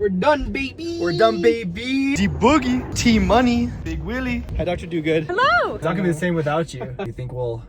We're done, baby. We're done, baby. D-Boogie, T-Money, Big Willie. Hi, Dr. Do-Good. Hello. It's not gonna be the same without you. Do you think we'll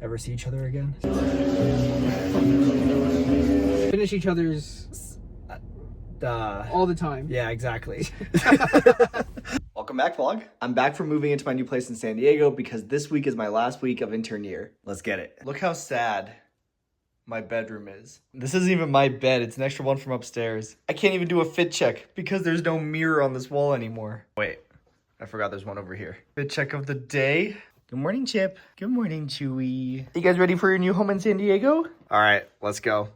ever see each other again? Finish each other's all the time. Yeah, exactly. Welcome back, vlog. I'm back from moving into my new place in San Diego because this week is my last week of intern year. Let's get it. Look how sad my bedroom is. This isn't even my bed. It's an extra one from upstairs. I can't even do a fit check because there's no mirror on this wall anymore. Wait, I forgot there's one over here. Fit check of the day. Good morning, Chip. Good morning, Chewy. You guys ready for your new home in San Diego? All right, let's go.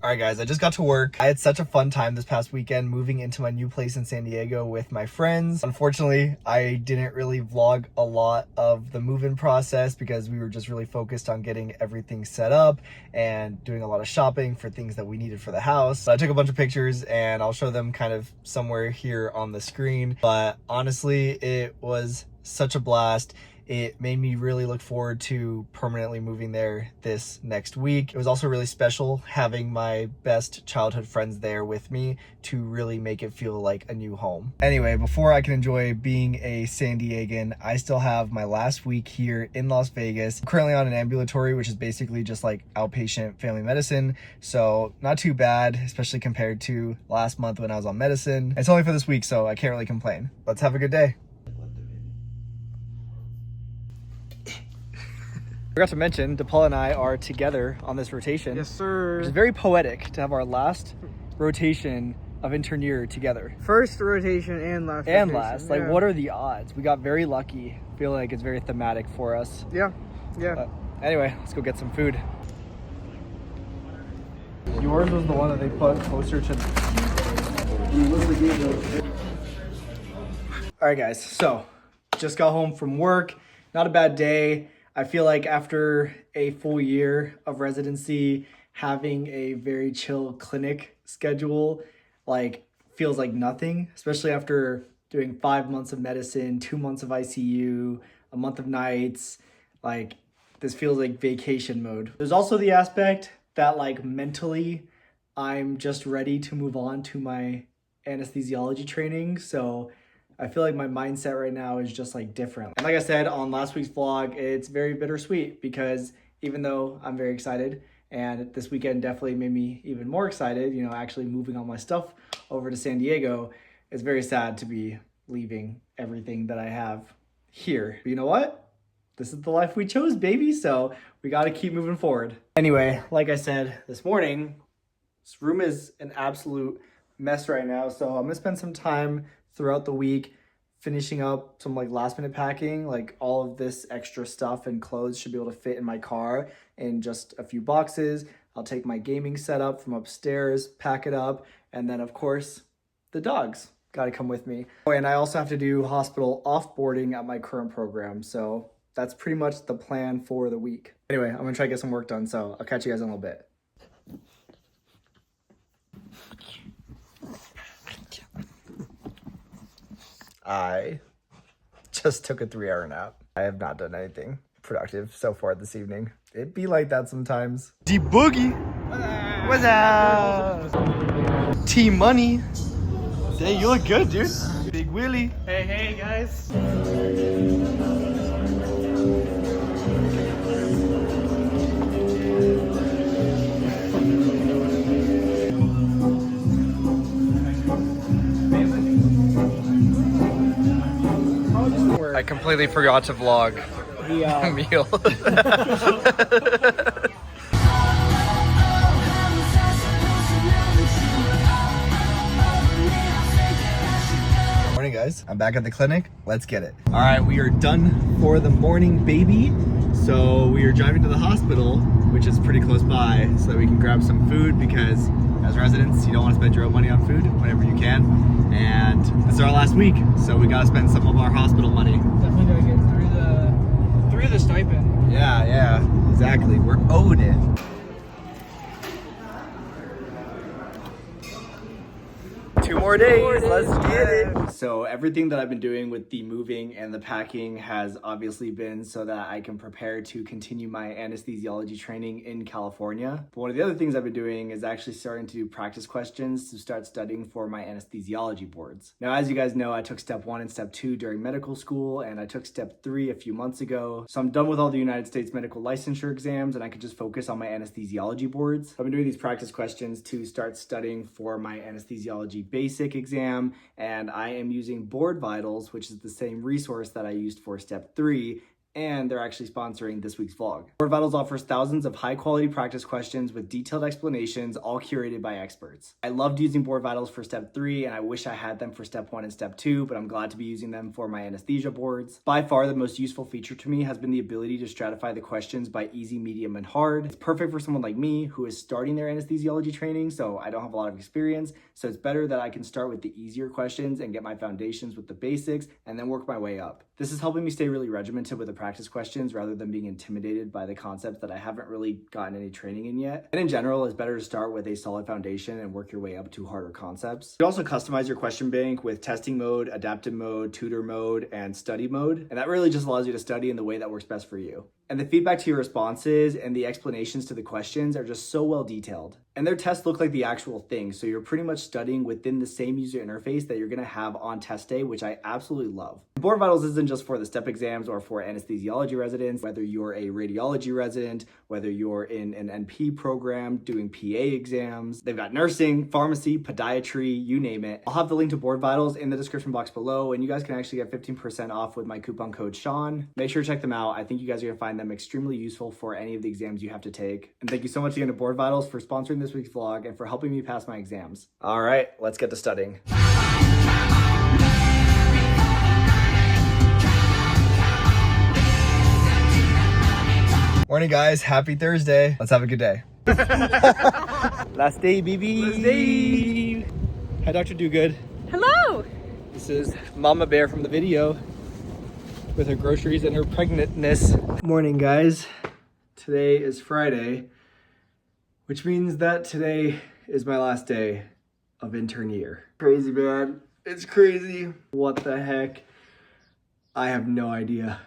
Alright guys, I just got to work. I had such a fun time this past weekend moving into my new place in San Diego with my friends. Unfortunately, I didn't really vlog a lot of the move-in process because we were just really focused on getting everything set up and doing a lot of shopping for things that we needed for the house. So I took a bunch of pictures and I'll show them kind of somewhere here on the screen. But honestly, it was such a blast. It made me really look forward to permanently moving there this next week. It was also really special having my best childhood friends there with me to really make it feel like a new home. Anyway, before I can enjoy being a San Diegan, I still have my last week here in Las Vegas. I'm currently on an ambulatory, which is basically just like outpatient family medicine. So not too bad, especially compared to last month when I was on medicine. It's only for this week, so I can't really complain. Let's have a good day. I forgot to mention, Deepal and I are together on this rotation. Yes, sir. Which is very poetic to have our last rotation of intern year together. First rotation and last And rotation. last. Like, what are the odds? We got very lucky. I feel like it's very thematic for us. Yeah. But anyway, let's go get some food. Yours was the one that they put closer to Alright guys, so just got home from work. Not a bad day. I feel like after a full year of residency, having a very chill clinic schedule like feels like nothing, especially after doing 5 months of medicine, 2 months of ICU, a month of nights. Like, this feels like vacation mode. There's also the aspect that like mentally I'm just ready to move on to my anesthesiology training. So I feel like my mindset right now is just like different. And like I said on last week's vlog, it's very bittersweet because even though I'm very excited and this weekend definitely made me even more excited, you know, actually moving all my stuff over to San Diego, it's very sad to be leaving everything that I have here. But you know what? This is the life we chose, baby. So we got to keep moving forward. Anyway, like I said this morning, this room is an absolute mess right now. So I'm going to spend some time throughout the week finishing up some like last minute packing. Like all of this extra stuff and clothes should be able to fit in my car in just a few boxes. I'll take my gaming setup from upstairs, pack it up, and then of course the dogs got to come with me. Oh, and I also have to do hospital offboarding at my current program, so that's pretty much the plan for the week. Anyway, I'm gonna try to get some work done, so I'll catch you guys in a little bit. I just took a 3-hour nap. I have not done anything productive so far this evening. It be like that sometimes. D-Boogie. What's up? T-Money. Hey, you look good, dude. Big Willie. Hey, guys. I completely forgot to vlog the meal. Morning guys, I'm back at the clinic. Let's get it. All right, we are done for the morning, baby. So we are driving to the hospital, which is pretty close by, so that we can grab some food because as residents, you don't want to spend your own money on food whenever you can. And this is our last week, so we gotta spend some of our hospital money. Definitely gotta get through the stipend. Yeah, exactly. We're owed it. 2 more days. Let's get it. So everything that I've been doing with the moving and the packing has obviously been so that I can prepare to continue my anesthesiology training in California. But one of the other things I've been doing is actually starting to do practice questions to start studying for my anesthesiology boards. Now, as you guys know, I took step 1 and step 2 during medical school, and I took step 3 a few months ago. So I'm done with all the United States medical licensure exams, and I could just focus on my anesthesiology boards. I've been doing these practice questions to start studying for my anesthesiology basic exam, and I am using Board Vitals, which is the same resource that I used for step 3, and they're actually sponsoring this week's vlog. Board Vitals offers thousands of high-quality practice questions with detailed explanations, all curated by experts. I loved using Board Vitals for step 3, and I wish I had them for step 1 and step 2, but I'm glad to be using them for my anesthesia boards. By far, the most useful feature to me has been the ability to stratify the questions by easy, medium, and hard. It's perfect for someone like me who is starting their anesthesiology training, so I don't have a lot of experience, so it's better that I can start with the easier questions and get my foundations with the basics, and then work my way up. This is helping me stay really regimented with the practice questions rather than being intimidated by the concepts that I haven't really gotten any training in yet. And in general, it's better to start with a solid foundation and work your way up to harder concepts. You can also customize your question bank with testing mode, adaptive mode, tutor mode, and study mode. And that really just allows you to study in the way that works best for you. And the feedback to your responses and the explanations to the questions are just so well detailed. And their tests look like the actual thing, so you're pretty much studying within the same user interface that you're gonna have on test day, which I absolutely love. Board Vitals isn't just for the step exams or for anesthesiology residents, whether you're a radiology resident, whether you're in an NP program doing PA exams. They've got nursing, pharmacy, podiatry, you name it. I'll have the link to Board Vitals in the description box below, and you guys can actually get 15% off with my coupon code Sean. Make sure to check them out. I think you guys are gonna find them extremely useful for any of the exams you have to take. And thank you so much again to Board Vitals for sponsoring this week's vlog and for helping me pass my exams. All right, let's get to studying. Morning, guys. Happy Thursday. Let's have a good day. Last day, baby. Last day. Hi, Dr. Dogood. Hello. This is Mama Bear from the video with her groceries and her pregnantness. Morning, guys. Today is Friday, which means that today is my last day of intern year. Crazy, man. It's crazy. What the heck? I have no idea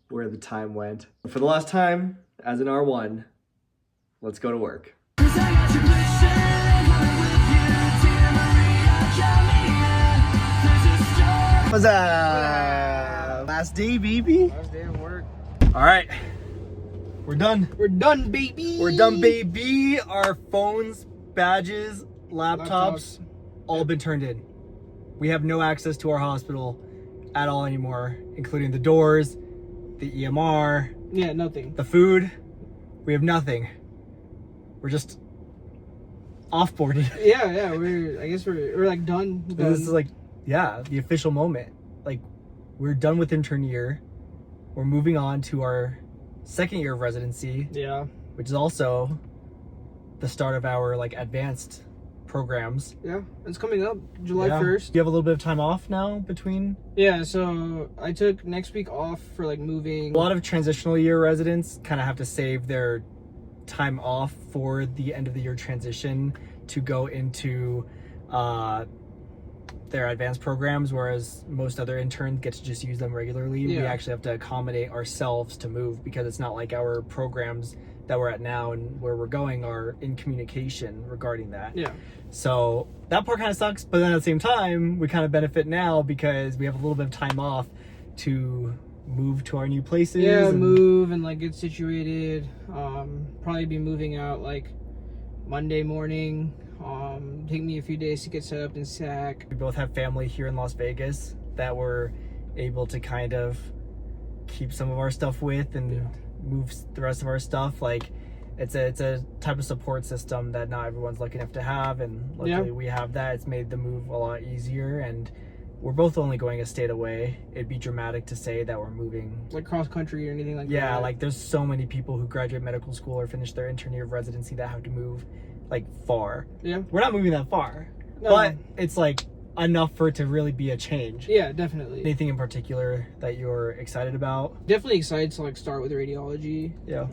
where the time went. For the last time, as an R1, let's go to work. What's up? Last day, baby. Last day of work. All right, we're done. We're done, baby. We're done, baby. Our phones, badges, laptops, all been turned in. We have no access to our hospital at all anymore, including the doors, the EMR, Yeah, nothing. the food. We have nothing. We're just offboarded. Yeah. I guess we're like done. This is like, yeah, the official moment. Like, we're done with intern year. We're moving on to our second year of residency. Yeah. Which is also the start of our like advanced programs. Yeah. It's coming up July Yeah. 1st. You have a little bit of time off now between. Yeah, so I took next week off for like moving. A lot of transitional year residents kind of have to save their time off for the end of the year transition to go into their advanced programs, whereas most other interns get to just use them regularly. Yeah. We actually have to accommodate ourselves to move because it's not like our programs that we're at now and where we're going are in communication regarding that. Yeah. So that part kind of sucks, but then at the same time, we kind of benefit now because we have a little bit of time off to move to our new places. Yeah, and move and like get situated. Probably be moving out like Monday morning. Take me a few days to get set up in SAC. We both have family here in Las Vegas that we're able to kind of keep some of our stuff with and move the rest of our stuff. Like, it's a type of support system that not everyone's lucky enough to have, and luckily we have that. It's made the move a lot easier, and we're both only going a state away. It'd be dramatic to say that we're moving Like cross country or anything like that. Yeah, like there's so many people who graduate medical school or finish their intern year of residency that have to move like far. Yeah. We're not moving that far, No. but it's like enough for it to really be a change. Yeah, definitely. Anything in particular that you're excited about? Definitely excited to like start with radiology. Yeah.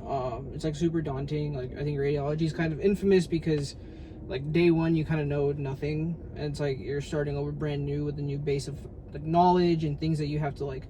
It's like super daunting. Like I think radiology is kind of infamous because like day one you kind of know nothing, and it's like you're starting over brand new with a new base of like knowledge and things that you have to like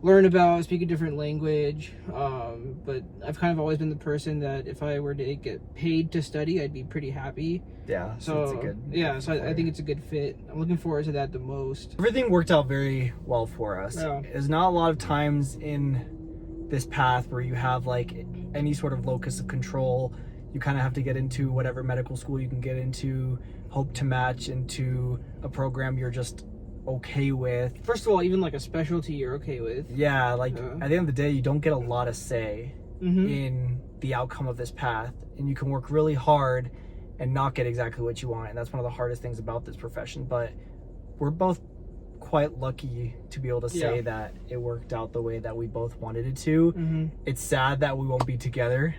learn about, speak a different language. But I've kind of always been the person that if I were to get paid to study, I'd be pretty happy. Yeah, So it's a good so I think it's a good fit. I'm looking forward to that the most. Everything worked out very well for us. Yeah. There's not a lot of times in this path where you have like any sort of locus of control. You kind of have to get into whatever medical school you can get into, hope to match into a program you're just okay with. First of all, even like a specialty you're okay with. Yeah, like at the end of the day, you don't get a lot of say in the outcome of this path, and you can work really hard and not get exactly what you want, and that's one of the hardest things about this profession. But we're both quite lucky to be able to say that it worked out the way that we both wanted it to. It's sad that we won't be together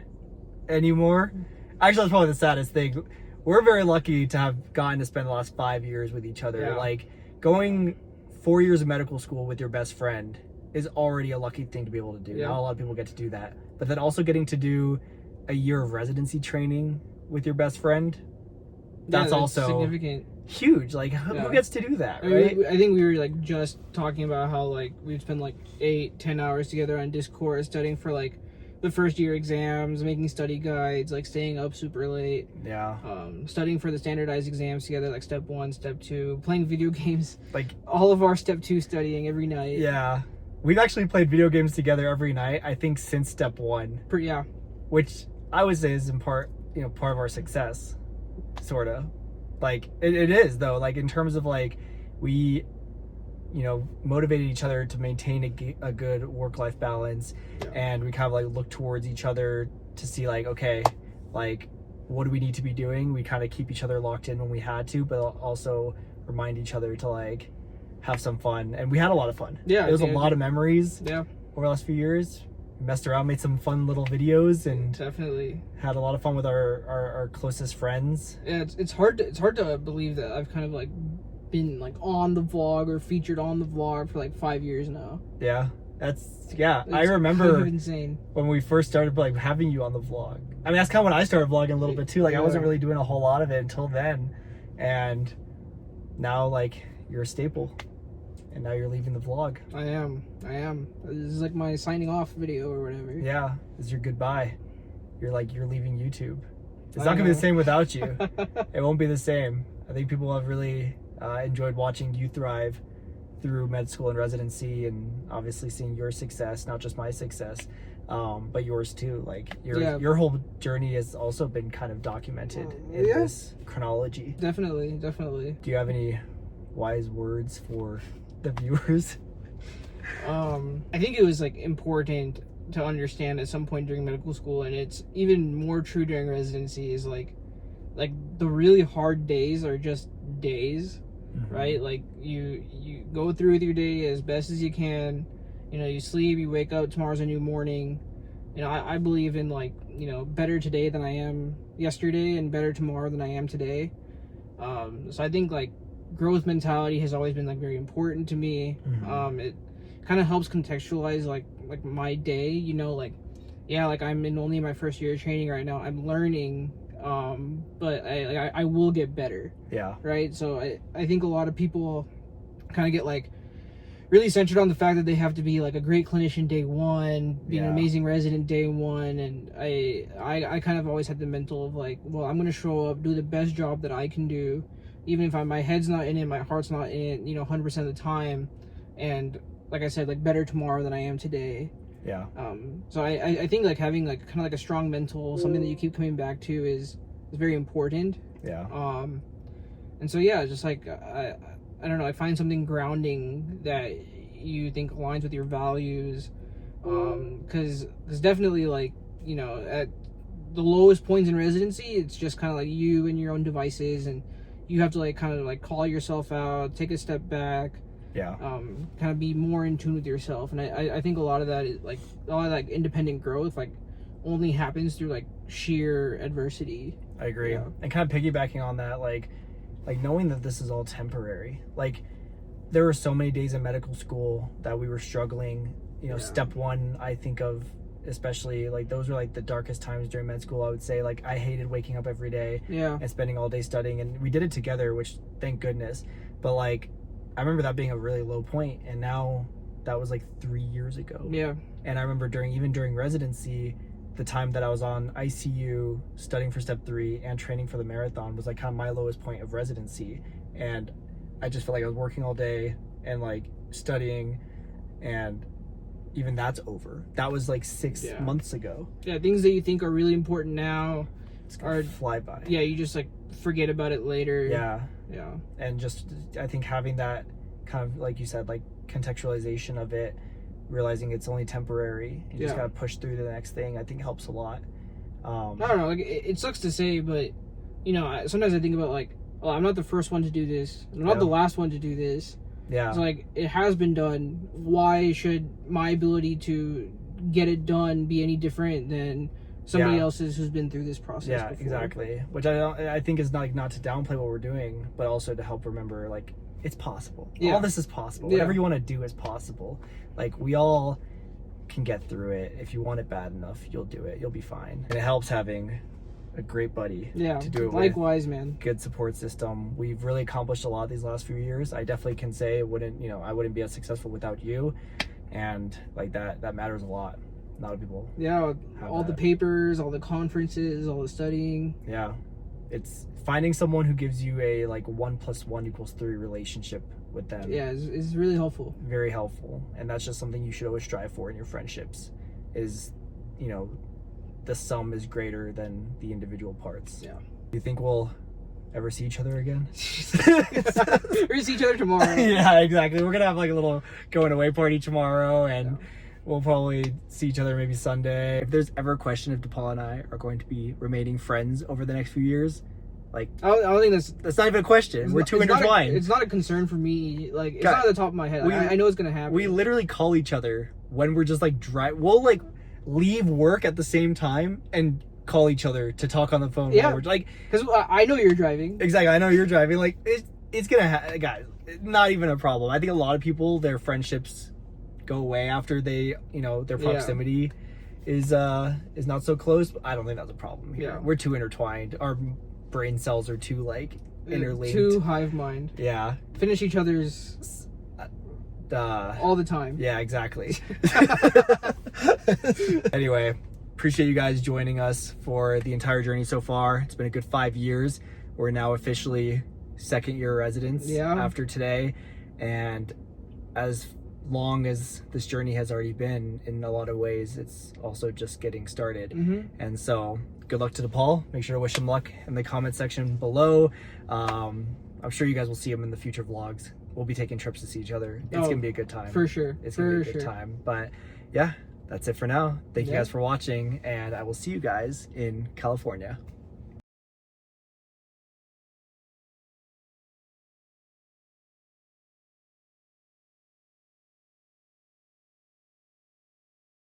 anymore. Actually, that's probably the saddest thing. We're very lucky to have gotten to spend the last 5 years with each other. Like, going 4 years of medical school with your best friend is already a lucky thing to be able to do. Not a lot of people get to do that. But then also getting to do a year of residency training with your best friend, that's also significant. Huge. Like, who gets to do that, right? I think we were like just talking about how like we'd spend like 8-10 hours together on Discord studying for like the first year exams, making study guides, like staying up super late. Studying for the standardized exams together, like step 1, step 2, playing video games, like all of our step 2 studying every night. We've actually played video games together every night, I think, since step 1. Which I would say is in part, part of our success, sort of. Like, it is, though. Like, in terms of, like, we, motivated each other to maintain a good work-life balance. And we kind of, like, look towards each other to see, like, okay, like, what do we need to be doing? We kind of keep each other locked in when we had to, but also remind each other to, like, have some fun. And we had a lot of fun. There was a lot of memories over the last few years. Messed around, made some fun little videos, and definitely had a lot of fun with our closest friends. It's hard to believe that I've kind of like been like on the vlog or featured on the vlog for like 5 years now. I remember kind of insane when we first started like having you on the vlog. I mean, that's kind of when I started vlogging a little bit too. Like, I wasn't really doing a whole lot of it until then, and now like you're a staple. And now you're leaving the vlog. I am. This is like my signing off video or whatever. Yeah, this is your goodbye. You're leaving YouTube. It's not gonna be the same without you. It won't be the same. I think people have really enjoyed watching you thrive through med school and residency, and obviously seeing your success, not just my success, but yours too. Like your whole journey has also been kind of documented in this chronology. Definitely. Do you have any wise words for the viewers? I think it was like important to understand at some point during medical school, and it's even more true during residency, is like the really hard days are just days, right? Like you go through with your day as best as you can. You sleep, you wake up, tomorrow's a new morning. I believe in like, better today than I am yesterday, and better tomorrow than I am today. So I think like growth mentality has always been like very important to me. It kind of helps contextualize like my day, like I'm only in my first year of training right now. I'm learning, but I will get better. Right. So I think a lot of people kind of get like really centered on the fact that they have to be like a great clinician day one, be an amazing resident day one, and I kind of always had the mental of like, well, I'm gonna show up, do the best job that I can do, even if my head's not in it, my heart's not in it, 100% of the time. And like I said, like better tomorrow than I am today. So I think like having like kind of like a strong mental, something that you keep coming back to is very important. And so just like I don't know, I find something grounding that you think aligns with your values. Because definitely like, at the lowest points in residency, it's just kind of like you and your own devices, and you have to like kind of like call yourself out, take a step back, kind of be more in tune with yourself. And I think a lot of that is like a lot of like independent growth like only happens through like sheer adversity. I agree. And kind of piggybacking on that, like knowing that this is all temporary. Like, there were so many days in medical school that we were struggling. Step 1, I think of especially like those were like the darkest times during med school. I would say like I hated waking up every day and spending all day studying, and we did it together, which thank goodness. But like I remember that being a really low point, and now that was like 3 years ago. Yeah. And I remember during residency, the time that I was on ICU studying for step 3 and training for the marathon was like kind of my lowest point of residency, and I just felt like I was working all day and like studying, and even that's over. That was like 6 months ago. Yeah, things that you think are really important now are fly by. Yeah, you just like forget about it later. Yeah. And just I think having that kind of, like you said, like contextualization of it, realizing it's only temporary, you just gotta push through to the next thing, I think helps a lot. I don't know, like it sucks to say, but you know, sometimes I think about like, well, I'm not the first one to do this, I'm not the last one to do this. It's like, it has been done. Why should my ability to get it done be any different than somebody else's who's been through this process before? Exactly. Which I think is not to downplay what we're doing, but also to help remember, like, it's possible. All this is possible. Whatever you want to do is possible. Like, we all can get through it. If you want it bad enough, you'll do it. You'll be fine. And it helps having a great buddy to do it likewise, with. Man. Good support system. We've really accomplished a lot these last few years. I definitely can say I wouldn't be as successful without you, and like that matters a lot. A lot of people all the papers, all the conferences, all the studying. It's finding someone who gives you a like 1 + 1 = 3 relationship with them is really helpful. Very helpful. And that's just something you should always strive for in your friendships, is, you know, the sum is greater than the individual parts. Do you think we'll ever see each other again? We're gonna see each other tomorrow. Yeah, exactly. We're gonna have like a little going away party tomorrow, and we'll probably see each other maybe Sunday. If there's ever a question if DePaul and I are going to be remaining friends over the next few years, like I don't think that's not even a question. We're too intertwined. It's not a concern for me. Like, it's not at the top of my head. I know it's gonna happen. We literally call each other when we're just like we'll like leave work at the same time and call each other to talk on the phone. While we're like, because I know you're driving. Exactly, I know you're driving. Like it's gonna guys, not even a problem. I think a lot of people, their friendships go away after they, you know, their proximity is not so close. But I don't think that's a problem here. We're too intertwined. Our brain cells are too like interlinked. Too hive mind. Finish each other's all the time. Yeah, exactly. Anyway, appreciate you guys joining us for the entire journey so far. It's been a good 5 years. We're now officially second year residents after today, and as long as this journey has already been, in a lot of ways it's also just getting started. And so good luck to DePaul. Make sure to wish him luck in the comment section below. I'm sure you guys will see him in the future vlogs. We'll be taking trips to see each other. It's gonna be a good time. For sure. It's gonna be a good time. But yeah, that's it for now. Thank you guys for watching, and I will see you guys in California.